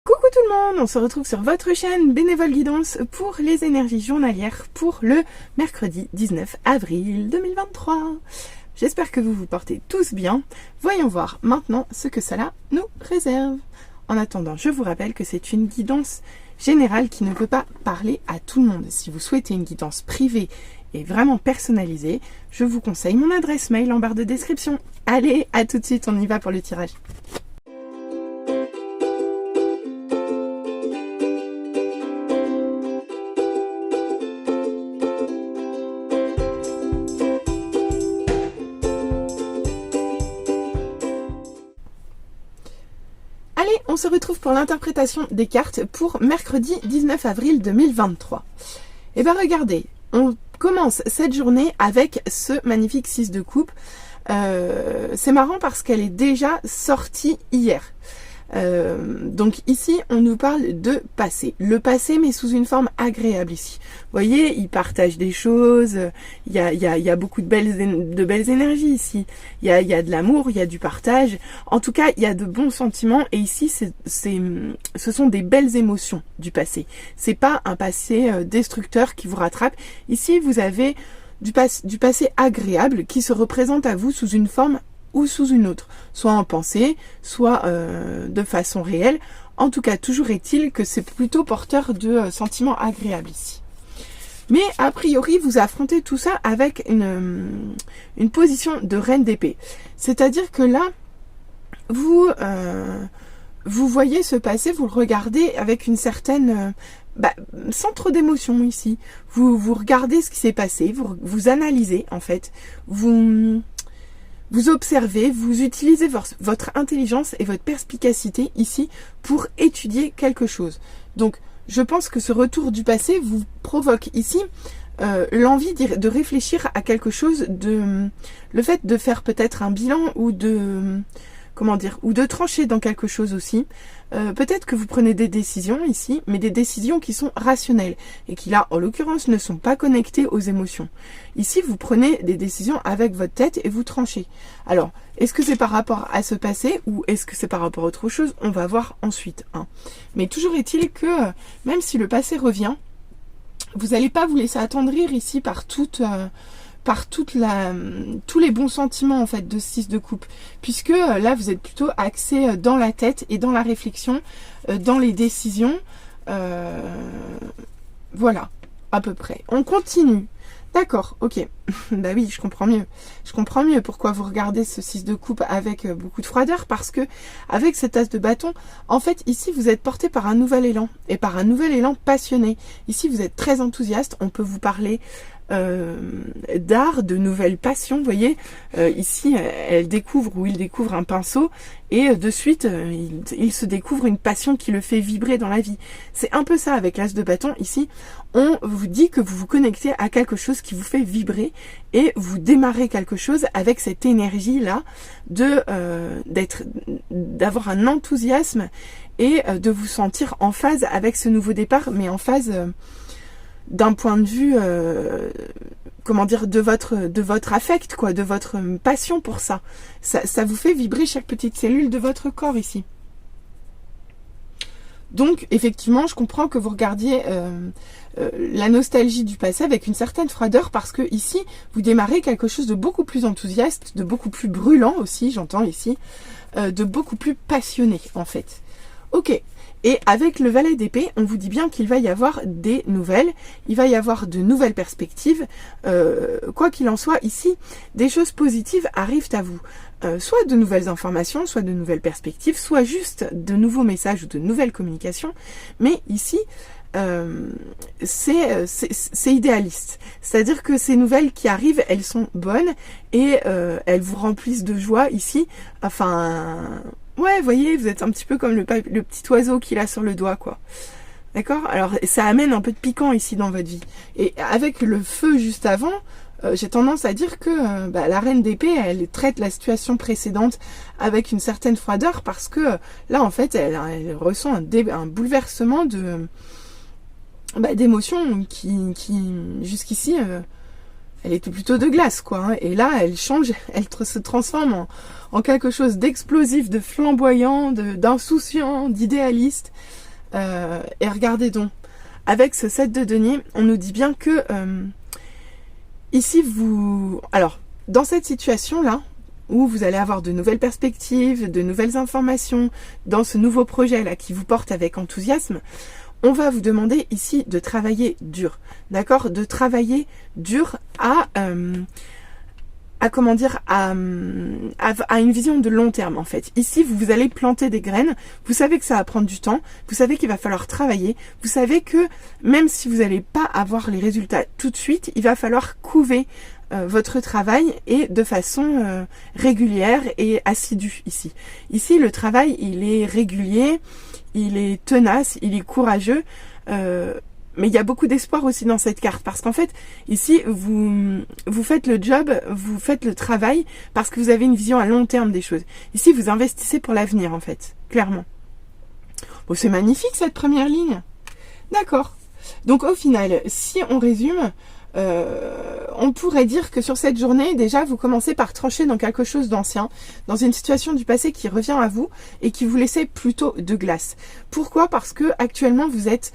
Coucou tout le monde, on se retrouve sur votre chaîne Bénévole Guidance pour les énergies journalières pour le mercredi 19 avril 2023. J'espère que vous vous portez tous bien. Voyons voir maintenant ce que cela nous réserve. En attendant, je vous rappelle que c'est une guidance générale qui ne peut pas parler à tout le monde. Si vous souhaitez une guidance privée et vraiment personnalisée, je vous conseille mon adresse mail en barre de description. Allez, à tout de suite, on y va pour le tirage. Allez, on se retrouve pour l'interprétation des cartes pour mercredi 19 avril 2023. Et bien regardez, on commence cette journée avec ce magnifique 6 de coupe. C'est marrant parce qu'elle est déjà sortie hier. Donc ici, on nous parle de passé. Le passé, mais sous une forme agréable ici. Vous voyez, il partage des choses. Il y a beaucoup de belles énergies ici. Il y a de l'amour, il y a du partage. En tout cas, il y a de bons sentiments. Et ici, ce sont des belles émotions du passé. C'est pas un passé destructeur qui vous rattrape. Ici, vous avez du passé agréable qui se représente à vous sous une forme ou sous une autre, soit en pensée, soit de façon réelle. En tout cas, toujours est-il que c'est plutôt porteur de sentiments agréables ici. Mais a priori, vous affrontez tout ça avec une position de reine d'épée. C'est-à-dire que là, vous voyez ce passé, vous le regardez avec une certaine... sans trop d'émotion ici. Vous regardez ce qui s'est passé, vous analysez en fait, vous observez, vous utilisez votre intelligence et votre perspicacité ici pour étudier quelque chose. Donc, je pense que ce retour du passé vous provoque ici l'envie de réfléchir à quelque chose, le fait de faire peut-être un bilan ou de trancher dans quelque chose aussi. Peut-être que vous prenez des décisions ici, mais des décisions qui sont rationnelles et qui là, en l'occurrence, ne sont pas connectées aux émotions. Ici, vous prenez des décisions avec votre tête et vous tranchez. Alors, est-ce que c'est par rapport à ce passé ou est-ce que c'est par rapport à autre chose? On va voir ensuite. Mais toujours est-il que, même si le passé revient, vous n'allez pas vous laisser attendrir ici par tous les bons sentiments en fait de 6 de coupe, puisque là vous êtes plutôt axé dans la tête et dans la réflexion, dans les décisions, voilà, à peu près. On continue. D'accord, ok. Bah oui, je comprends mieux. Je comprends mieux pourquoi vous regardez ce 6 de coupe avec beaucoup de froideur, parce que avec cet as de bâton, en fait, ici, vous êtes porté par un nouvel élan, et par un nouvel élan passionné. Ici, vous êtes très enthousiaste, on peut vous parler d'art, de nouvelles passions, vous voyez. Ici, elle découvre ou il découvre un pinceau, et de suite, il se découvre une passion qui le fait vibrer dans la vie. C'est un peu ça avec l'as de bâton. Ici, on vous dit que vous vous connectez à quelque chose qui vous fait vibrer et vous démarrez quelque chose avec cette énergie-là d'avoir un enthousiasme et de vous sentir en phase avec ce nouveau départ, mais en phase d'un point de vue, de votre affect, quoi, de votre passion pour ça. Ça vous fait vibrer chaque petite cellule de votre corps ici. Donc, effectivement, je comprends que vous regardiez la nostalgie du passé avec une certaine froideur, parce que ici, vous démarrez quelque chose de beaucoup plus enthousiaste, de beaucoup plus brûlant aussi, j'entends ici, de beaucoup plus passionné, en fait. Ok. Et avec le valet d'épée, on vous dit bien qu'il va y avoir des nouvelles, il va y avoir de nouvelles perspectives. Quoi qu'il en soit, ici, des choses positives arrivent à vous. Soit de nouvelles informations, soit de nouvelles perspectives, soit juste de nouveaux messages ou de nouvelles communications. Mais ici, c'est idéaliste. C'est-à-dire que ces nouvelles qui arrivent, elles sont bonnes et elles vous remplissent de joie ici. Enfin... Ouais, vous voyez, vous êtes un petit peu comme le petit oiseau qu'il a sur le doigt, quoi. D'accord? Alors, ça amène un peu de piquant ici dans votre vie. Et avec le feu juste avant, j'ai tendance à dire que la reine d'épée, elle traite la situation précédente avec une certaine froideur, parce que là, en fait, elle ressent un bouleversement d'émotions qui jusqu'ici elle était plutôt de glace, quoi. Hein. Et là, elle change, elle se transforme en quelque chose d'explosif, de flamboyant, d'insouciant, d'idéaliste. Et regardez donc, avec ce 7 de denier, on nous dit bien que ici, alors, dans cette situation-là, où vous allez avoir de nouvelles perspectives, de nouvelles informations, dans ce nouveau projet-là qui vous porte avec enthousiasme, on va vous demander ici de travailler dur, d'accord? De travailler dur à une vision de long terme en fait. Ici, vous allez planter des graines, vous savez que ça va prendre du temps, vous savez qu'il va falloir travailler, vous savez que même si vous n'allez pas avoir les résultats tout de suite, il va falloir couver votre travail et de façon régulière et assidue ici. Ici, le travail, il est régulier, il est tenace, il est courageux, mais il y a beaucoup d'espoir aussi dans cette carte parce qu'en fait, ici, vous faites le job, vous faites le travail parce que vous avez une vision à long terme des choses. Ici, vous investissez pour l'avenir en fait, clairement. Bon, c'est magnifique cette première ligne. D'accord. Donc au final, si on résume, on pourrait dire que sur cette journée, déjà, vous commencez par trancher dans quelque chose d'ancien, dans une situation du passé qui revient à vous et qui vous laissait plutôt de glace. Pourquoi? Parce que actuellement, vous êtes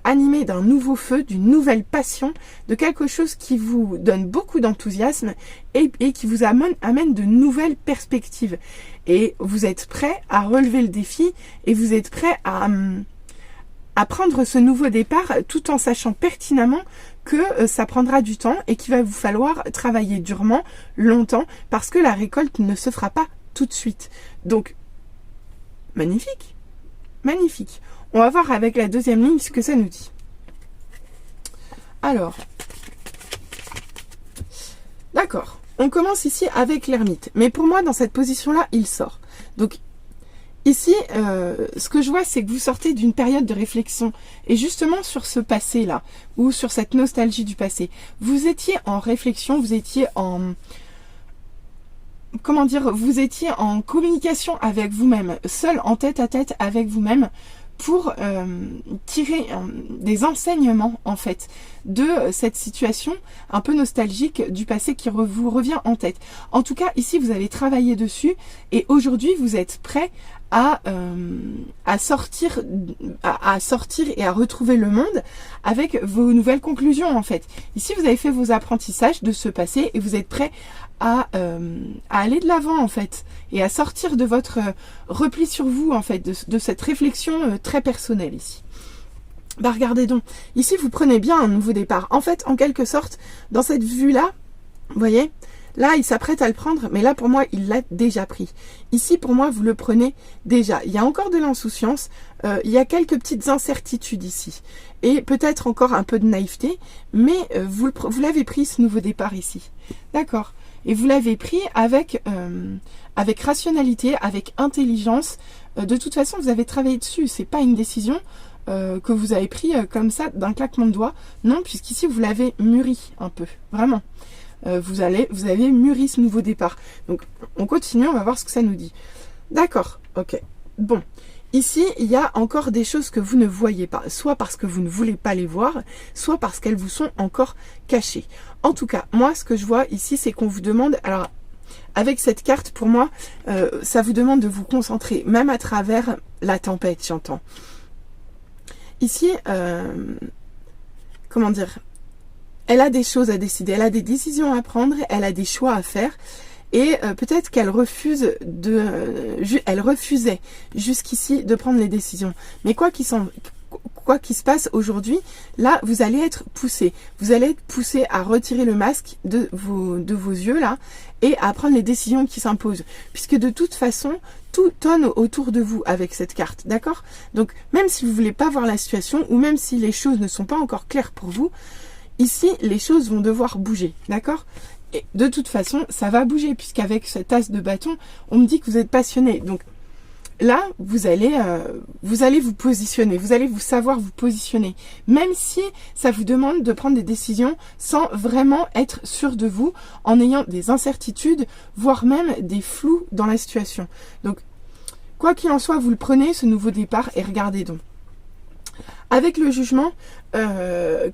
animé d'un nouveau feu, d'une nouvelle passion, de quelque chose qui vous donne beaucoup d'enthousiasme et qui vous amène de nouvelles perspectives. Et vous êtes prêt à relever le défi et vous êtes prêt à prendre ce nouveau départ tout en sachant pertinemment que ça prendra du temps et qu'il va vous falloir travailler durement, longtemps, parce que la récolte ne se fera pas tout de suite. Donc, magnifique, magnifique. On va voir avec la deuxième ligne ce que ça nous dit. Alors, d'accord, on commence ici avec l'ermite. Mais pour moi, dans cette position-là, il sort. Donc, ici, ce que je vois, c'est que vous sortez d'une période de réflexion. Et justement, sur ce passé-là, ou sur cette nostalgie du passé, vous étiez en réflexion, vous étiez en... Comment dire? Vous étiez en communication avec vous-même, seul en tête-à-tête avec vous-même, pour tirer des enseignements, en fait, de cette situation un peu nostalgique du passé qui vous revient en tête. En tout cas, ici, vous allez travailler dessus et aujourd'hui, vous êtes prêt à sortir et à retrouver le monde avec vos nouvelles conclusions, en fait. Ici, vous avez fait vos apprentissages de ce passé et vous êtes prêt à aller de l'avant, en fait, et à sortir de votre repli sur vous, en fait, de cette réflexion très personnelle ici. Bah regardez donc, ici vous prenez bien un nouveau départ. En fait, en quelque sorte, dans cette vue-là, vous voyez, là il s'apprête à le prendre, mais là pour moi il l'a déjà pris. Ici pour moi vous le prenez déjà. Il y a encore de l'insouciance, il y a quelques petites incertitudes ici. Et peut-être encore un peu de naïveté, mais vous l'avez pris ce nouveau départ ici. D'accord. Et vous l'avez pris avec rationalité, avec intelligence. De toute façon, vous avez travaillé dessus. C'est pas une décision que vous avez pris comme ça d'un claquement de doigts. Non, puisqu'ici, vous l'avez mûri un peu. Vraiment. Vous avez mûri ce nouveau départ. Donc, on continue. On va voir ce que ça nous dit. D'accord. Ok. Bon. Ici, il y a encore des choses que vous ne voyez pas, soit parce que vous ne voulez pas les voir, soit parce qu'elles vous sont encore cachées. En tout cas, moi, ce que je vois ici, c'est qu'on vous demande... Alors, avec cette carte, pour moi, ça vous demande de vous concentrer, même à travers la tempête, j'entends. Ici, comment dire, elle a des choses à décider, elle a des décisions à prendre, elle a des choix à faire. Et peut-être qu'elle refusait jusqu'ici de prendre les décisions. Mais quoi qu'il se passe aujourd'hui, là, vous allez être poussé. Vous allez être poussé à retirer le masque de vos yeux, là, et à prendre les décisions qui s'imposent. Puisque de toute façon, tout tourne autour de vous avec cette carte, d'accord? Donc, même si vous ne voulez pas voir la situation, ou même si les choses ne sont pas encore claires pour vous, ici, les choses vont devoir bouger, d'accord? Et de toute façon, ça va bouger, puisqu'avec cette as de bâton, on me dit que vous êtes passionné. Donc là, vous allez vous positionner, vous allez vous savoir vous positionner. Même si ça vous demande de prendre des décisions sans vraiment être sûr de vous, en ayant des incertitudes, voire même des flous dans la situation. Donc, quoi qu'il en soit, vous le prenez, ce nouveau départ, et regardez donc. Avec le jugement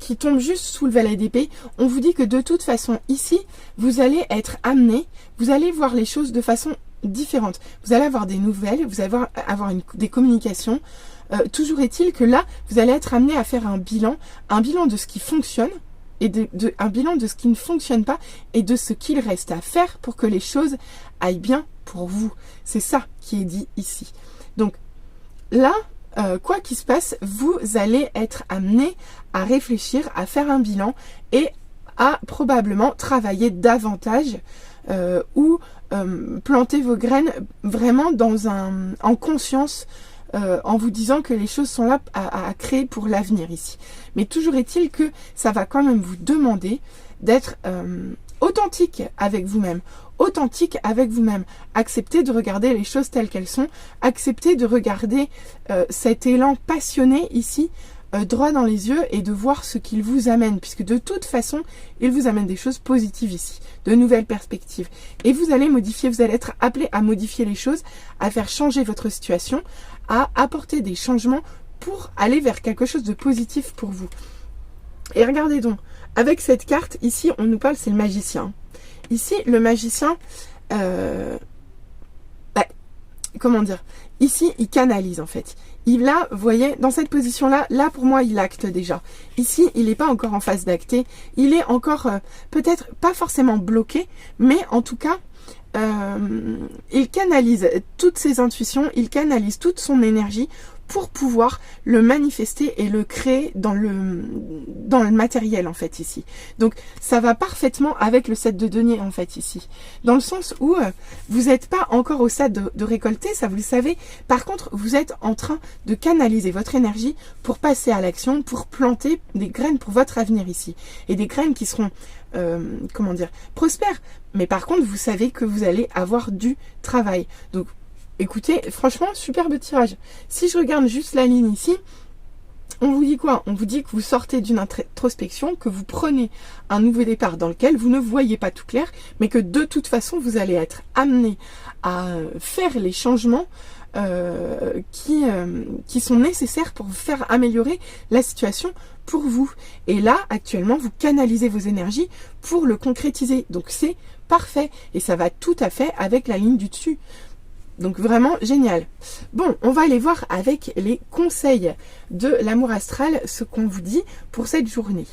qui tombe juste sous le valet d'épée, on vous dit que de toute façon, ici, vous allez être amené, vous allez voir les choses de façon différente. Vous allez avoir des nouvelles, vous allez avoir des communications. Toujours est-il que là, vous allez être amené à faire un bilan de ce qui fonctionne, et un bilan de ce qui ne fonctionne pas, et de ce qu'il reste à faire pour que les choses aillent bien pour vous. C'est ça qui est dit ici. Donc là, quoi qu'il se passe, vous allez être amené à réfléchir, à faire un bilan et à probablement travailler davantage ou planter vos graines vraiment en conscience, en vous disant que les choses sont là à créer pour l'avenir ici. Mais toujours est-il que ça va quand même vous demander d'être authentique avec vous-même. Authentique avec vous-même. Acceptez de regarder les choses telles qu'elles sont. Acceptez de regarder cet élan passionné ici, droit dans les yeux, et de voir ce qu'il vous amène. Puisque de toute façon, il vous amène des choses positives ici. De nouvelles perspectives. Et vous allez modifier, vous allez être appelé à modifier les choses, à faire changer votre situation, à apporter des changements pour aller vers quelque chose de positif pour vous. Et regardez donc, avec cette carte, ici, on nous parle, c'est le magicien. Ici, le magicien, comment dire, ici, il canalise en fait. Il a, vous voyez, dans cette position-là, là pour moi, il acte déjà. Ici, il n'est pas encore en phase d'acter. Il est encore, peut-être pas forcément bloqué, mais en tout cas, il canalise toutes ses intuitions, il canalise toute son énergie pour pouvoir le manifester et le créer dans le matériel en fait ici. Donc ça va parfaitement avec le 7 de denier en fait ici. Dans le sens où vous n'êtes pas encore au stade de récolter, ça vous le savez. Par contre, vous êtes en train de canaliser votre énergie pour passer à l'action, pour planter des graines pour votre avenir ici. Et des graines qui seront, comment dire, prospères. Mais par contre, vous savez que vous allez avoir du travail. Donc écoutez, franchement, superbe tirage. Si je regarde juste la ligne ici, on vous dit quoi? On vous dit que vous sortez d'une introspection, que vous prenez un nouveau départ dans lequel vous ne voyez pas tout clair, mais que de toute façon, vous allez être amené à faire les changements qui sont nécessaires pour vous faire améliorer la situation pour vous. Et là, actuellement, vous canalisez vos énergies pour le concrétiser. Donc, c'est parfait. Et ça va tout à fait avec la ligne du dessus. Donc vraiment génial. Bon, on va aller voir avec les conseils de l'amour astral ce qu'on vous dit pour cette journée.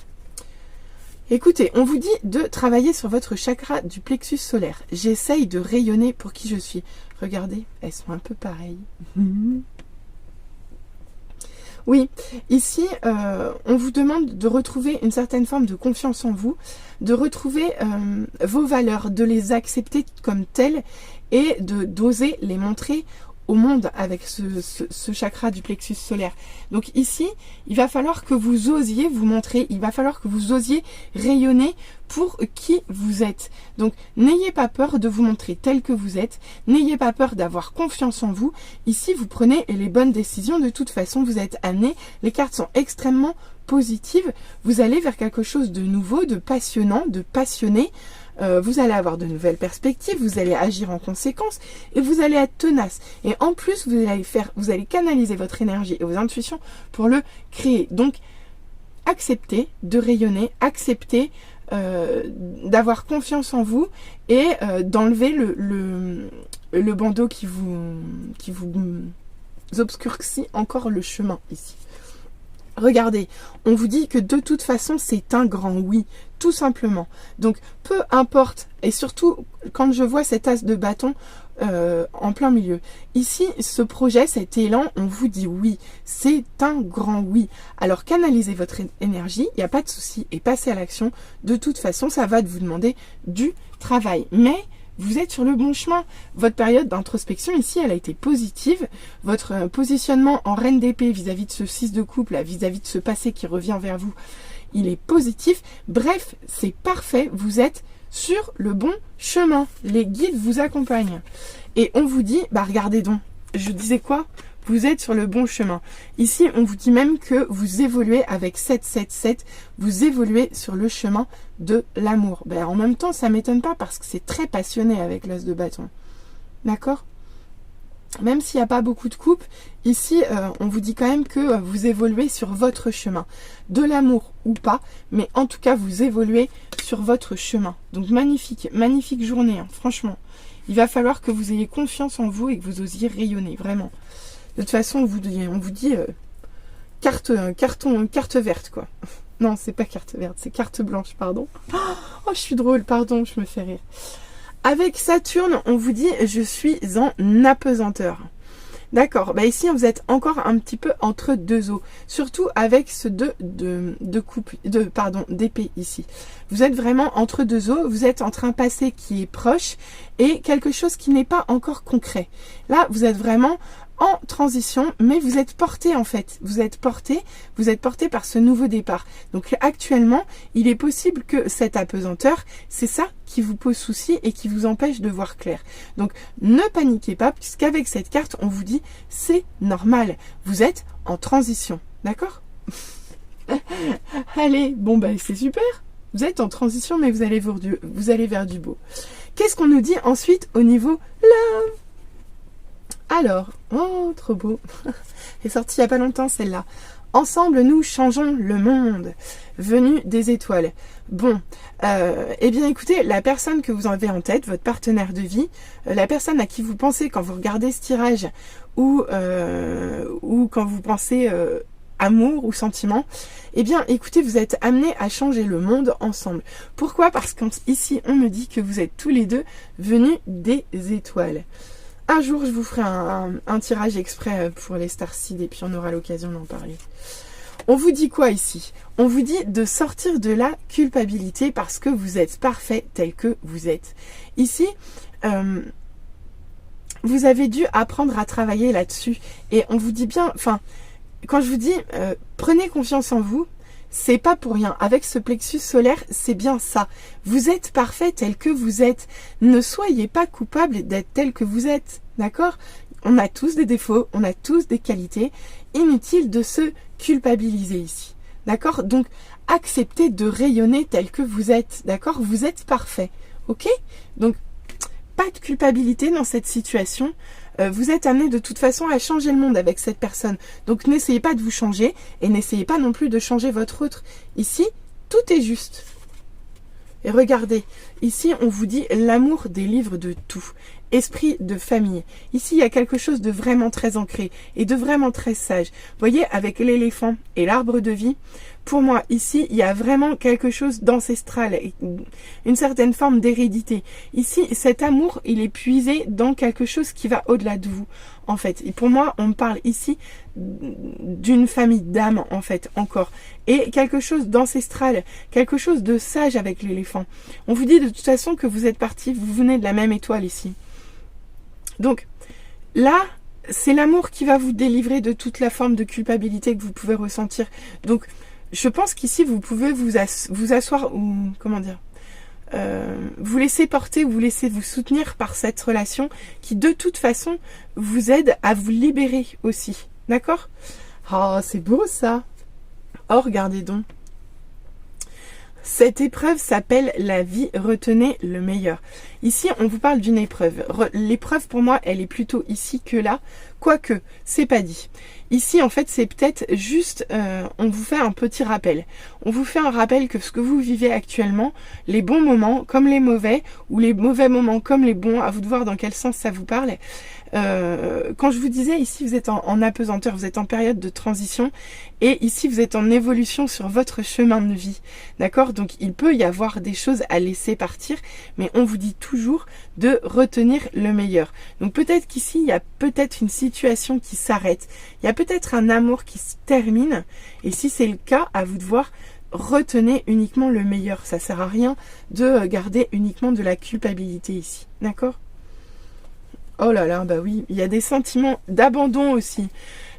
Écoutez, on vous dit de travailler sur votre chakra du plexus solaire. J'essaye de rayonner pour qui je suis. Regardez, elles sont un peu pareilles. Oui, ici, on vous demande de retrouver une certaine forme de confiance en vous, de retrouver vos valeurs, de les accepter comme telles et d'oser les montrer au monde avec ce chakra du plexus solaire. Donc ici, il va falloir que vous osiez vous montrer, il va falloir que vous osiez rayonner pour qui vous êtes. Donc n'ayez pas peur de vous montrer tel que vous êtes, n'ayez pas peur d'avoir confiance en vous. Ici, vous prenez les bonnes décisions, de toute façon, vous êtes amené, les cartes sont extrêmement positives, vous allez vers quelque chose de nouveau, de passionnant, de passionné. Vous allez avoir de nouvelles perspectives, vous allez agir en conséquence et vous allez être tenace. Et en plus, vous allez canaliser votre énergie et vos intuitions pour le créer. Donc, acceptez de rayonner, acceptez d'avoir confiance en vous et d'enlever le bandeau qui vous obscurcit encore le chemin ici. Regardez, on vous dit que de toute façon, c'est un grand oui, tout simplement. Donc, peu importe, et surtout quand je vois cet as de bâton en plein milieu. Ici, ce projet, cet élan, on vous dit oui, c'est un grand oui. Alors, canalisez votre énergie, il n'y a pas de souci, et passez à l'action. De toute façon, ça va vous demander du travail. Mais vous êtes sur le bon chemin. Votre période d'introspection ici, elle a été positive. Votre positionnement en reine d'épée vis-à-vis de ce 6 de couple, vis-à-vis de ce passé qui revient vers vous, il est positif. Bref, c'est parfait. Vous êtes sur le bon chemin. Les guides vous accompagnent. Et on vous dit, bah regardez donc, je disais quoi ? Vous êtes sur le bon chemin. Ici, on vous dit même que vous évoluez avec 777, vous évoluez sur le chemin de l'amour. Ben, en même temps, ça ne m'étonne pas parce que c'est très passionné avec l'as de bâton. D'accord ? même s'il n'y a pas beaucoup de coupes, ici, on vous dit quand même que vous évoluez sur votre chemin. De l'amour ou pas, mais en tout cas, vous évoluez sur votre chemin. Donc, magnifique, magnifique journée, hein, franchement. Il va falloir que vous ayez confiance en vous et que vous osiez rayonner, vraiment. De toute façon, on vous dit carte verte, quoi. Non, c'est pas carte verte, c'est carte blanche, pardon. Oh, je suis drôle, pardon, je me fais rire. Avec Saturne, on vous dit « je suis en apesanteur ». D'accord, bah ici vous êtes encore un petit peu entre deux eaux, surtout avec ce d'épée ici. Vous êtes vraiment entre deux eaux, vous êtes entre un passé qui est proche et quelque chose qui n'est pas encore concret. Là, vous êtes vraiment en transition, mais vous êtes porté en fait. Vous êtes porté par ce nouveau départ. Donc actuellement, il est possible que cette apesanteur, c'est ça qui vous pose souci et qui vous empêche de voir clair. Donc ne paniquez pas, puisqu'avec cette carte, on vous dit c'est normal. Vous êtes en transition, d'accord? Allez, bon bah c'est super. Vous êtes en transition, mais vous allez vers du beau. Qu'est-ce qu'on nous dit ensuite au niveau love? Alors, oh, trop beau. Elle est sortie il n'y a pas longtemps celle-là. Ensemble, nous changeons le monde. Venu des étoiles. Bon, eh bien écoutez, la personne que vous avez en tête, votre partenaire de vie, la personne à qui vous pensez quand vous regardez ce tirage ou quand vous pensez amour ou sentiment, eh bien écoutez, vous êtes amenés à changer le monde ensemble. Pourquoi? Parce qu'ici, on me dit que vous êtes tous les deux venus des étoiles. Un jour, je vous ferai un tirage exprès pour les starseeds et puis on aura l'occasion d'en parler. On vous dit quoi ici? On vous dit de sortir de la culpabilité parce que vous êtes parfait tel que vous êtes. Ici, vous avez dû apprendre à travailler là-dessus. Et on vous dit bien, enfin, quand je vous dis prenez confiance en vous, c'est pas pour rien. Avec ce plexus solaire, c'est bien ça. Vous êtes parfait tel que vous êtes. Ne soyez pas coupable d'être tel que vous êtes. D'accord? On a tous des défauts, on a tous des qualités. Inutile de se culpabiliser ici. D'accord? Donc, acceptez de rayonner tel que vous êtes. D'accord? Vous êtes parfait. Ok? Donc, pas de culpabilité dans cette situation. Vous êtes amené de toute façon à changer le monde avec cette personne. Donc n'essayez pas de vous changer et n'essayez pas non plus de changer votre autre. Ici, tout est juste. Et regardez, ici on vous dit l'amour délivre de tout. Esprit de famille. Ici, il y a quelque chose de vraiment très ancré et de vraiment très sage. Vous voyez, avec l'éléphant et l'arbre de vie, pour moi, ici, il y a vraiment quelque chose d'ancestral, une certaine forme d'hérédité. Ici, cet amour, il est puisé dans quelque chose qui va au-delà de vous, en fait. Et pour moi, on me parle ici d'une famille d'âmes, en fait, encore. Et quelque chose d'ancestral, quelque chose de sage avec l'éléphant. On vous dit de toute façon que vous êtes partis, vous venez de la même étoile ici. Donc, là, c'est l'amour qui va vous délivrer de toute la forme de culpabilité que vous pouvez ressentir. Donc, je pense qu'ici, vous pouvez vous asseoir, ou comment dire, vous laisser porter ou vous laisser vous soutenir par cette relation qui, de toute façon, vous aide à vous libérer aussi. D'accord? Oh, c'est beau ça! Oh, regardez donc. Cette épreuve s'appelle la vie, retenez le meilleur. Ici, on vous parle d'une épreuve. L'épreuve, pour moi, elle est plutôt ici que là, quoique, c'est pas dit. Ici, en fait, c'est peut-être juste, on vous fait un petit rappel. On vous fait un rappel que ce que vous vivez actuellement, les bons moments comme les mauvais, ou les mauvais moments comme les bons, à vous de voir dans quel sens ça vous parle. Quand je vous disais, ici, vous êtes en apesanteur, vous êtes en période de transition, et ici, vous êtes en évolution sur votre chemin de vie. D'accord? Donc, il peut y avoir des choses à laisser partir, mais on vous dit toujours de retenir le meilleur. Donc, peut-être qu'ici, il y a peut-être une situation qui s'arrête. Il y a peut-être un amour qui se termine, et si c'est le cas, à vous de voir, retenez uniquement le meilleur. Ça sert à rien de garder uniquement de la culpabilité ici. D'accord? Oh là là, bah oui, il y a des sentiments d'abandon aussi.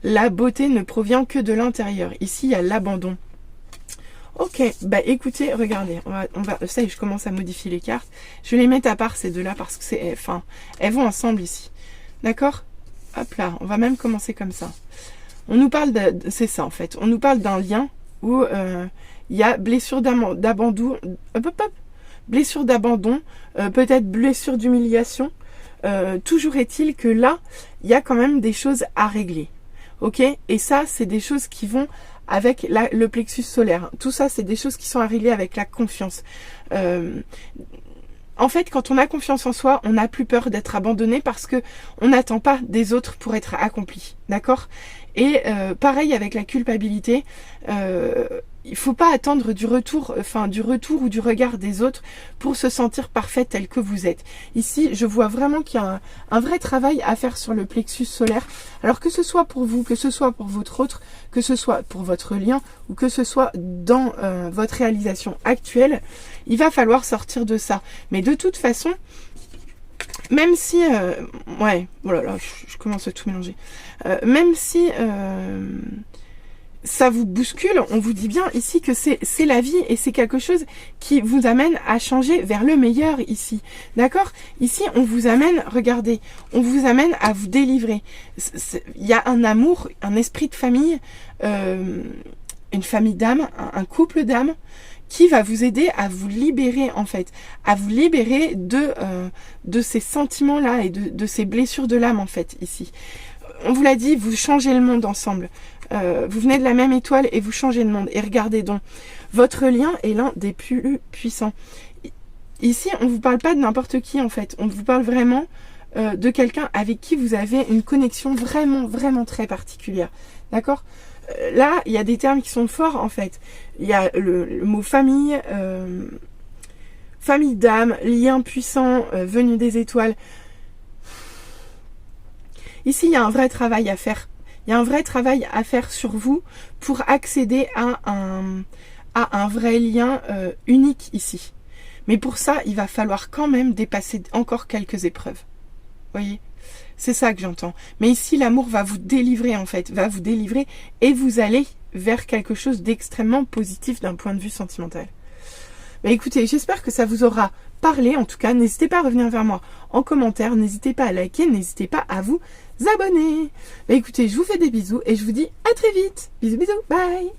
La beauté ne provient que de l'intérieur. Ici, il y a l'abandon. Ok, bah écoutez, regardez, ça y est, je commence à modifier les cartes. Je vais les mettre à part ces deux-là parce que elles vont ensemble ici. D'accord? Hop là, on va même commencer comme ça. On nous parle c'est ça en fait. On nous parle d'un lien où il y a blessure d'abandon, blessure d'abandon, peut-être blessure d'humiliation. toujours est-il que là, il y a quand même des choses à régler. Ok? Et ça, c'est des choses qui vont avec le plexus solaire. Tout ça, c'est des choses qui sont à régler avec la confiance. En fait, quand on a confiance en soi, on n'a plus peur d'être abandonné parce que on n'attend pas des autres pour être accompli. D'accord? Et pareil avec la culpabilité, il faut pas attendre du retour ou du regard des autres pour se sentir parfait tel que vous êtes. Ici, je vois vraiment qu'il y a un vrai travail à faire sur le plexus solaire. Alors que ce soit pour vous, que ce soit pour votre autre, que ce soit pour votre lien ou que ce soit dans votre réalisation actuelle, il va falloir sortir de ça. Mais de toute façon, même si, ouais, voilà, je commence à tout mélanger. Même si ça vous bouscule, on vous dit bien ici que c'est la vie et c'est quelque chose qui vous amène à changer vers le meilleur ici. D'accord? Ici, on vous amène, regardez, on vous amène à vous délivrer. Il y a un amour, un esprit de famille, une famille d'âmes, un couple d'âmes qui va vous aider à vous libérer en fait, à vous libérer de ces sentiments-là et de ces blessures de l'âme en fait ici. On vous l'a dit, vous changez le monde ensemble. Vous venez de la même étoile et vous changez le monde. Et regardez donc, votre lien est l'un des plus puissants. Ici, on ne vous parle pas de n'importe qui en fait. On vous parle vraiment de quelqu'un avec qui vous avez une connexion vraiment, vraiment très particulière. D'accord ? Là, il y a des termes qui sont forts en fait. Il y a le mot famille, famille d'âme, lien puissant, venu des étoiles. Ici, il y a un vrai travail à faire. Il y a un vrai travail à faire sur vous pour accéder à un vrai lien unique ici. Mais pour ça, il va falloir quand même dépasser encore quelques épreuves. Vous voyez ? C'est ça que j'entends. Mais ici, l'amour va vous délivrer en fait, va vous délivrer et vous allez vers quelque chose d'extrêmement positif d'un point de vue sentimental. Mais écoutez, j'espère que ça vous aura parlé. En tout cas, n'hésitez pas à revenir vers moi en commentaire, n'hésitez pas à liker, n'hésitez pas à vous abonner. Mais écoutez, je vous fais des bisous et je vous dis à très vite. Bisous, bisous, bye.